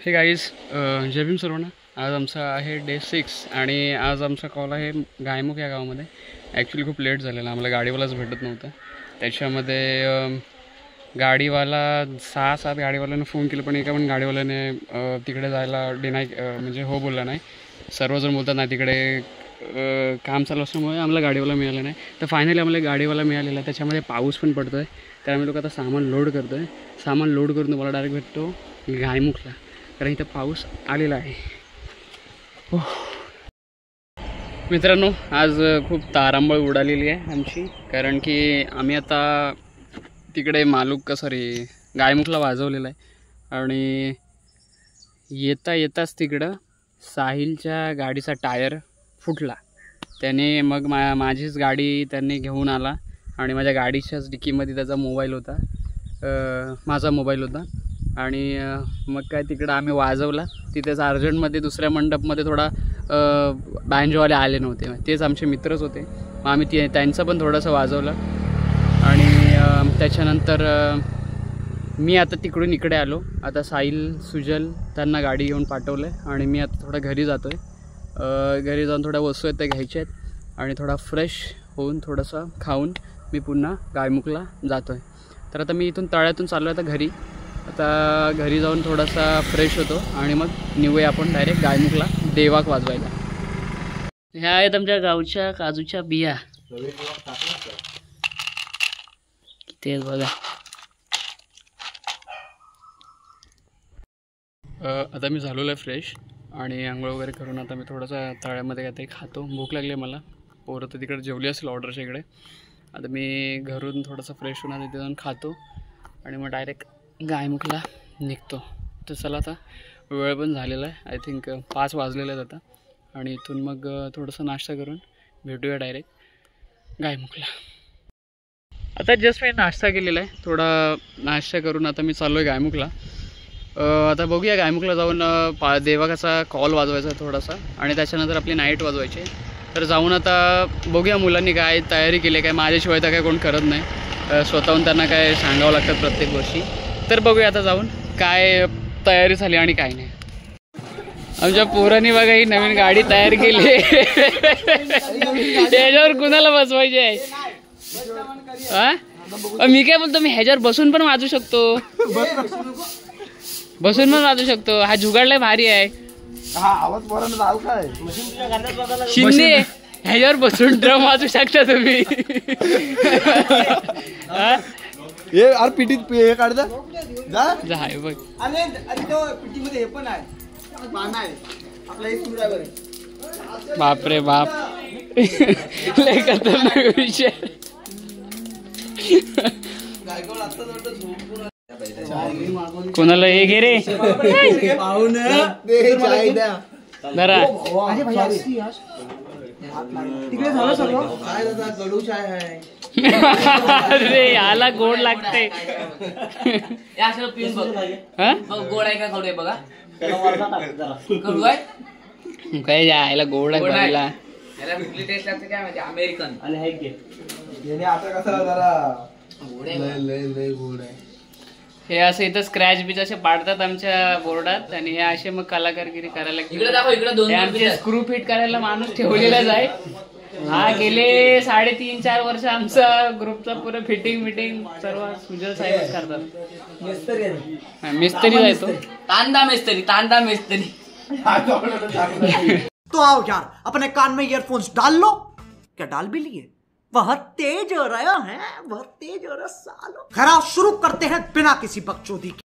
हे गाईज जय भीम सर्वांना. आज आमचा आहे डे 6 आणि आज आमचा कॉल आहे गायमुख या गावामध्ये. ॲक्च्युली खूप लेट झालेला, आम्हाला गाडीवालाच भेटत नव्हता. त्याच्यामध्ये गाडीवाला 6-7 गाडीवाल्यानं फोन केलं, पण एका पण गाडीवाल्याने तिकडे जायला डिनाय म्हणजे हो बोलला नाही. सर्वजण बोलतात नाही तिकडे काम चालू असल्यामुळे आम्हाला गाडीवाला मिळाला नाही. तर फायनली आम्हाला गाडीवाला मिळालेला. त्याच्यामध्ये पाऊस पण पडतो आहे, तर आम्ही लोक आता सामान लोड करतो आहे. सामान लोड करून तुम्हाला डायरेक्ट भेटतो गायमुखला, कारण इथं पाऊस आलेला आहे. मित्रांनो, आज खूप तारांबळ उडालेली आहे आमची, कारण की आम्ही आता तिकडे गायमुखला वाजवलेला आहे. आणि येताच तिकडं साहिलच्या गाडीचा टायर फुटला. त्याने मग माझीच गाडी त्यांनी घेऊन आला आणि माझ्या गाडीच्याच डिकीमध्ये त्याचा मोबाईल होता, माझा मोबाईल होता. आणि मग काय तिकडं आम्ही वाजवला. तिथेच अर्जंटमध्ये दुसऱ्या मंडपमध्ये थोडा बँजोवाले आले नव्हते, तेच आमचे मित्रच होते. मग आम्ही त्यांचं पण थोडंसं वाजवलं. आणि त्याच्यानंतर मी आता तिकडून इकडे आलो. आता साहिल सुजल त्यांना गाडी घेऊन पाठवलं आहे आणि मी आता थोडा घरी जातो आहे. घरी जाऊन थोड्या वस्तू आहेत त्या घ्यायच्या आहेत आणि थोडा फ्रेश होऊन थोडंसं खाऊन मी पुन्हा गायमुखला जातो आहे. तर आता मी इथून तळ्यातून चाललो आहे आता घरी. आता घरी जाऊन थोडासा फ्रेश होतो आणि मग निघूया आपण डायरेक्ट गायमुखला देवाक वाजवायला. ह्या आहेत आमच्या गावच्या काजूच्या बिया. तेच बघा. आता मी झालेलो आहे फ्रेश आणि आंघोळ वगैरे करून आता मी थोडासा तळ्यामध्ये काहीतरी खातो. भूक लागली आहे मला. पोरं तर तिकडे जेवली असेल ऑर्डरच्या इकडे. आता मी घरून थोडंसं फ्रेश होऊन तिथे जाऊन खातो आणि मग डायरेक्ट गायमुखला निघतो. तर चला, आता वेळ पण झालेला आहे. आय थिंक 5 वाजलेले आहेत आता. आणि इथून मग थोडंसं नाश्ता करून भेटूया डायरेक्ट गायमुखला. आता जस्ट मी नाश्ता केलेला आहे. थोडा नाश्ता करून आता मी चाललो आहे गायमुखला. आता बघूया गायमुखला जाऊन देवाकाचा कॉल वाजवायचा थोडासा आणि त्याच्यानंतर आपली नाईट वाजवायची. तर जाऊन आता बघूया मुलांनी काय तयारी केली, काय माझ्याशिवाय तर काय कोण करत नाही. स्वतःहून त्यांना काय सांगावं लागतात प्रत्येक गोष्टी. तर बघूया आता जाऊन काय तयारी झाली आणि काय नाही. आमच्या पोरांनी बघा ही नवीन गाडी तयार केली. ह्याच्यावर कुणाला बसवायची आहे? मी काय बोलतो, मी ह्याच्यावर बसून पण वाजू शकतो. बसून पण वाजू शकतो. हा जुगाडलाय भारी आहे. शिंदे ह्याच्यावर बसून ड्रम वाजू शकता तुम्ही. पिटीत काढता बघ. बापरे बाप, लय खतरनाक विषय. कोणाला हे घे रे जरा. अरे याला गोड लागते. गोड आहे का कडू आहे बघा. कडू आहे काय यायला गोड आहे बघायला. याला कुठली टेस्ट लागते काय माहिती. अमेरिकन आणि हे घे. आता कसा जरा लय गोड आहे. हे असं इथं स्क्रॅच बीच असे पाडतात आमच्या बोर्डात आणि हे असे मग कलाकारगिरी करायला. इकडे दाखव, इकडे 2 आमचे स्क्रू फिट करायला माणूस ठेवलेलाच आहे. हा गेले 3.5-4 वर्ष आमचा ग्रुपचा पुरं फिटिंग सर्व सुजल साहेबच करतात. मिस्त्री जायतो. तांदा मिस्त्री. तो आओ यार, अपने कान में ईयरफोन्स डाल लो. क्या डाल भी लिए? बहुत तेज हो रहा है, बहुत तेज हो रहा सालो. खराब शुरू करते हैं बिना किसी बकचोदी के.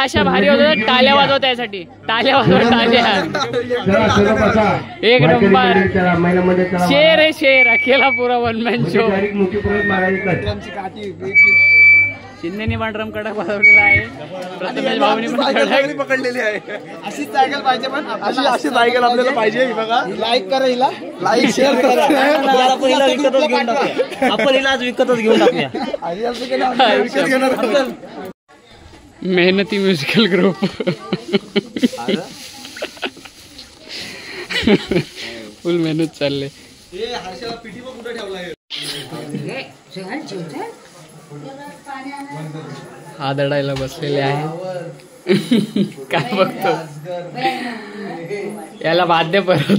अशा भारी होत टाळ्या वाजव त्यासाठी टाळ्या वाजव टाळ्या एक नंबर शेर आहे शेर अकेला पुरा वन मॅन शो शिंदेनी पण ड्रम कडक वाजवलेला आहे प्रथमेश भाऊनी पण कडक पकडलेली आहे अशीच सायकल पाहिजे पण अशी सायकल आपल्याला पाहिजे बघा लाईक करा हिला लाईक शेअर करा आपण हिला आज विकतच घेऊन टाकूया मेहनती म्युझिकल ग्रुप फुल मेहनत चालले हा दडायला बसलेले आहे काय बघतो याला वाद्य परत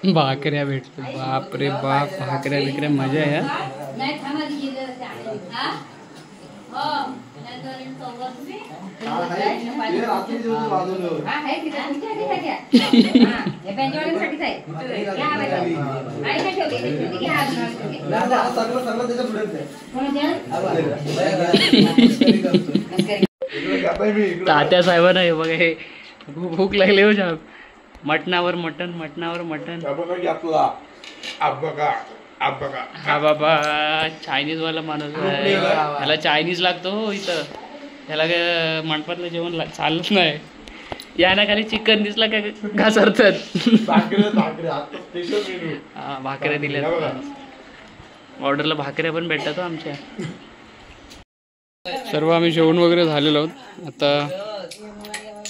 भाकऱ्या भेटतो बाप रे बाप भाकऱ्या बिकऱ्या मजा आहे तात्या साहेबांना हे बघा हे भूक लागली हो साहेब मटणावर मटण मटणावर मटण हा बाबा चायनीज वाला माणूस आहे ह्याला चायनीज लागतो हो इथं ह्याला काय मंडपातलं जेवण चालत नाही याना खाली चिकन दिसला का घासरतात हा भाकऱ्या दिल्या ऑर्डरला भाकऱ्या पण भेटतात हो आमच्या सर्व आम्ही जेवण वगैरे झालेलो आहोत आता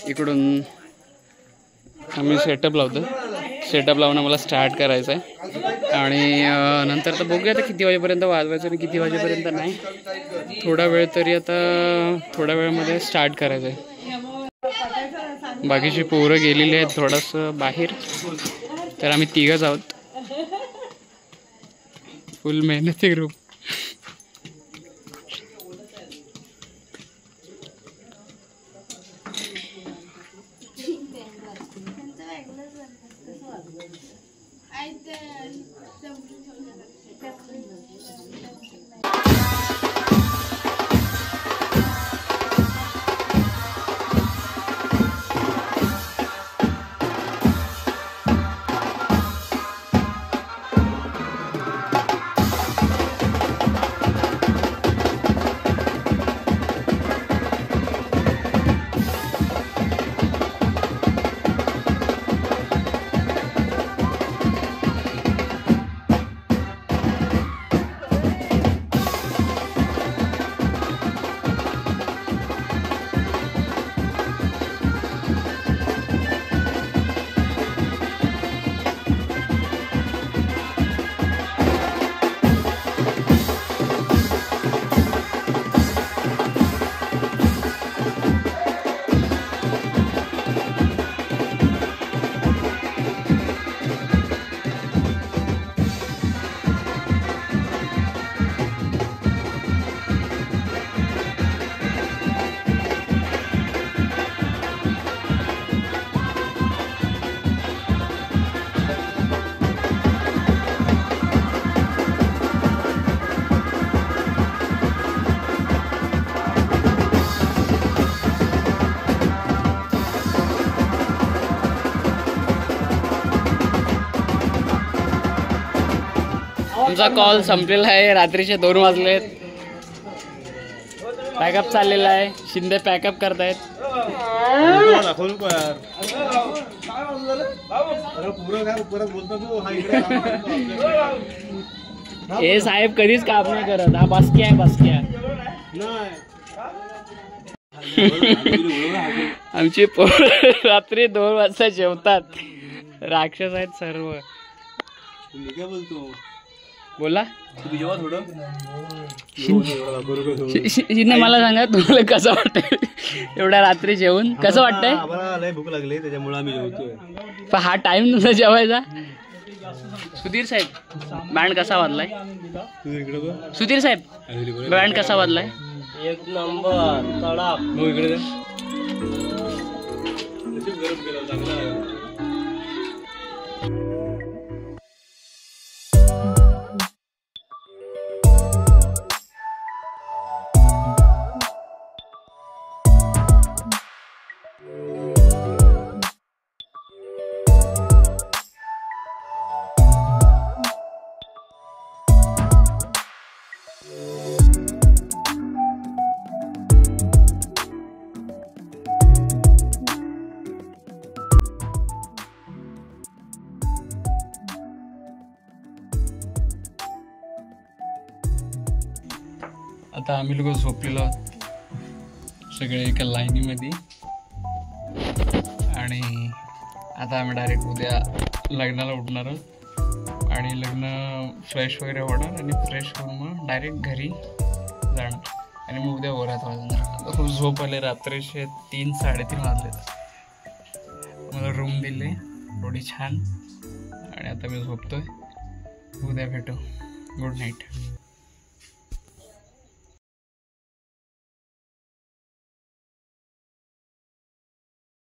इकडून आम्ही सेटअप लावतो सेटअप लावून मला स्टार्ट करायचं आहे आणि नंतर तर बघूया आता किती वाजेपर्यंत वाजवायचं आणि किती वाजेपर्यंत नाही थोडा वेळ तरी आता थोड्या वेळामध्ये स्टार्ट करायचं आहे बाकीची पोरं गेलेली आहेत थोडंसं बाहेर तर आम्ही तिघंच आहोत फुल मेहनती ग्रुप आमचा कॉल संपलेला आहे रात्रीचे 2 वाजलेत पॅकअप चाललेला आहे शिंदे पॅकअप करतायत हे साहेब कधीच काम नाही करत हा बसक्या आहे बसक्या आमची पोरं रात्री 2 वाजता जेवतात राक्षस आहेत सर्व बोला शिंदे मला सांगा तुम्हाला कसं वाटतंय एवढ्या रात्री जेवून कसं वाटतंय आम्हाला लय भूक लागली त्याच्यामुळे आम्ही जेवतोय पण हा टाइम तुझा जेवायचा सुधीर साहेब बँड कसा वाजलाय सुधीर साहेब बँड कसा वाजलाय एक नंबर तडाप इकडे आता आम्ही लोक झोपलेलो आहोत सगळे एका लाईनीमध्ये आणि आता आम्ही डायरेक्ट उद्या लग्नाला उठणार आहोत आणि लग्न फ्रेश वगैरे होणार आणि फ्रेश होऊन मग डायरेक्ट घरी जाणार आणि मग उद्या वरात वाजणार. खूप झोप आले, रात्रीचे 3-3:30 वाजलेत. मला रूम दिले थोडी छान आणि आता मी झोपतोय. उद्या भेटू. Good night.